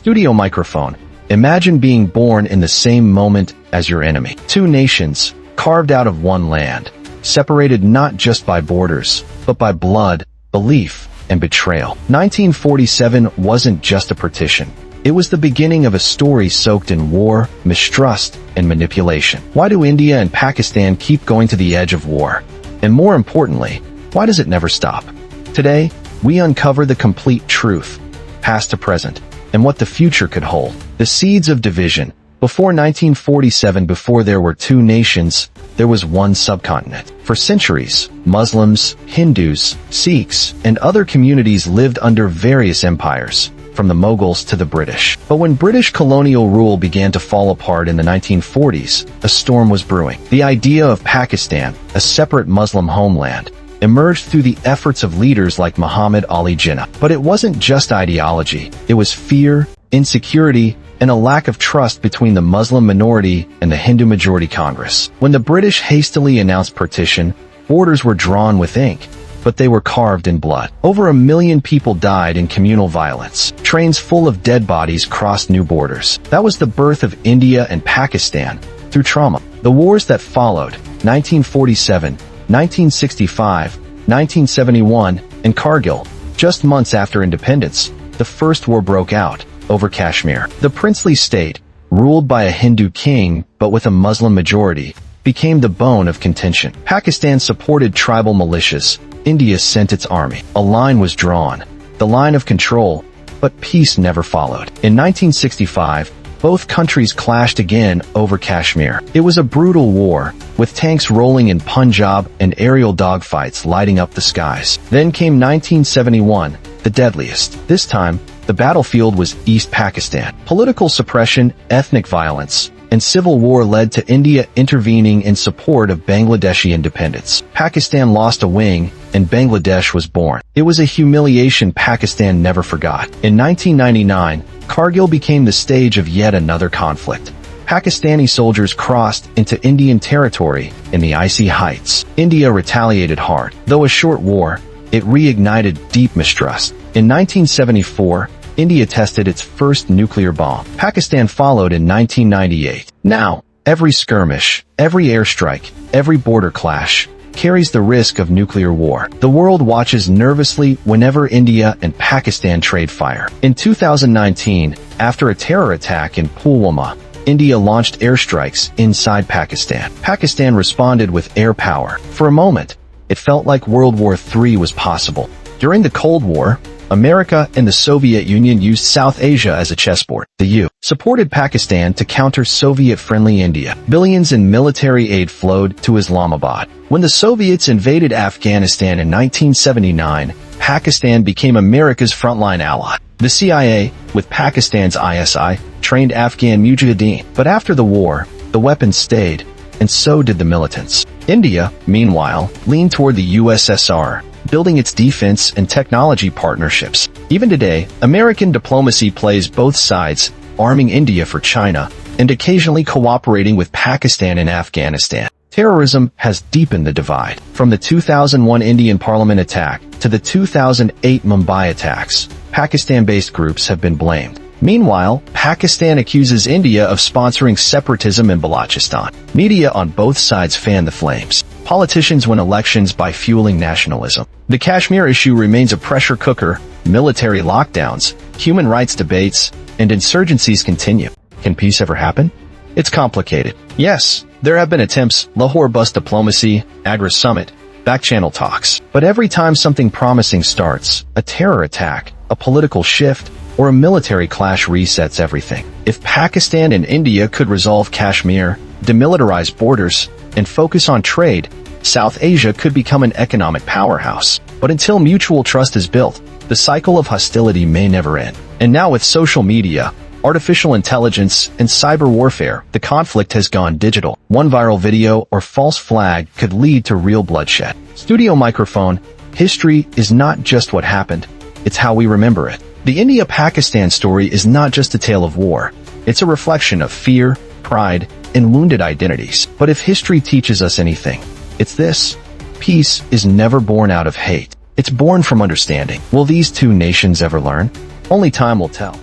Studio microphone. Imagine being born in the same moment as your enemy. Two nations, carved out of one land, separated not just by borders, but by blood, belief, and betrayal. 1947 wasn't just a partition. It was the beginning of a story soaked in war, mistrust, and manipulation. Why do India and Pakistan keep going to the edge of war? And more importantly, why does it never stop? Today, we uncover the complete truth, past to present, and what the future could hold. The seeds of division. Before 1947, before there were two nations, there was one subcontinent. For centuries, Muslims, Hindus, Sikhs, and other communities lived under various empires, from the Mughals to the British. But when British colonial rule began to fall apart in the 1940s, a storm was brewing. The idea of Pakistan, a separate Muslim homeland, emerged through the efforts of leaders like Muhammad Ali Jinnah. But it wasn't just ideology. It was fear, insecurity, and a lack of trust between the Muslim minority and the Hindu majority Congress. When the British hastily announced partition, borders were drawn with ink, but they were carved in blood. Over 1 million people died in communal violence. Trains full of dead bodies crossed new borders. That was the birth of India and Pakistan through trauma. The wars that followed, 1947, 1965, 1971, and Kargil, just months after independence, the first war broke out over Kashmir. The princely state, ruled by a Hindu king but with a Muslim majority, became the bone of contention. Pakistan supported tribal militias. India sent its army. A line was drawn, the line of control, but peace never followed. In 1965, both countries clashed again over Kashmir. It was a brutal war, with tanks rolling in Punjab and aerial dogfights lighting up the skies. Then came 1971, the deadliest. This time, the battlefield was East Pakistan. Political suppression, ethnic violence, and civil war led to India intervening in support of Bangladeshi independence. Pakistan lost a wing, and Bangladesh was born. It was a humiliation Pakistan never forgot. In 1999, Kargil became the stage of yet another conflict. Pakistani soldiers crossed into Indian territory in the icy heights. India retaliated hard. Though a short war, it reignited deep mistrust. In 1974, India tested its first nuclear bomb. Pakistan followed in 1998. Now, every skirmish, every airstrike, every border clash carries the risk of nuclear war. The world watches nervously whenever India and Pakistan trade fire. In 2019, after a terror attack in Pulwama, India launched airstrikes inside Pakistan. Pakistan responded with air power. For a moment, it felt like World War III was possible. During the Cold War, America and the Soviet Union used South Asia as a chessboard. The U.S. supported Pakistan to counter Soviet-friendly India. Billions in military aid flowed to Islamabad. When the Soviets invaded Afghanistan in 1979, Pakistan became America's frontline ally. The CIA, with Pakistan's ISI, trained Afghan mujahideen. But after the war, the weapons stayed, and so did the militants. India, meanwhile, leaned toward the USSR, building its defense and technology partnerships. Even today, American diplomacy plays both sides, arming India for China, and occasionally cooperating with Pakistan and Afghanistan. Terrorism has deepened the divide. From the 2001 Indian parliament attack to the 2008 Mumbai attacks, Pakistan-based groups have been blamed. Meanwhile, Pakistan accuses India of sponsoring separatism in Balochistan. Media on both sides fan the flames. Politicians win elections by fueling nationalism. The Kashmir issue remains a pressure cooker. Military lockdowns, human rights debates, and insurgencies continue. Can peace ever happen? It's complicated. Yes, there have been attempts, Lahore bus diplomacy, Agra summit, back-channel talks. But every time something promising starts, a terror attack, a political shift, or a military clash resets everything. If Pakistan and India could resolve Kashmir, demilitarize borders, and focus on trade, South Asia could become an economic powerhouse. But until mutual trust is built, the cycle of hostility may never end. And now with social media, artificial intelligence, and cyber warfare, the conflict has gone digital. One viral video or false flag could lead to real bloodshed. Studio microphone. History is not just what happened, it's how we remember it. The India-Pakistan story is not just a tale of war. It's a reflection of fear, pride, and wounded identities. But if history teaches us anything, it's this. Peace is never born out of hate. It's born from understanding. Will these two nations ever learn? Only time will tell.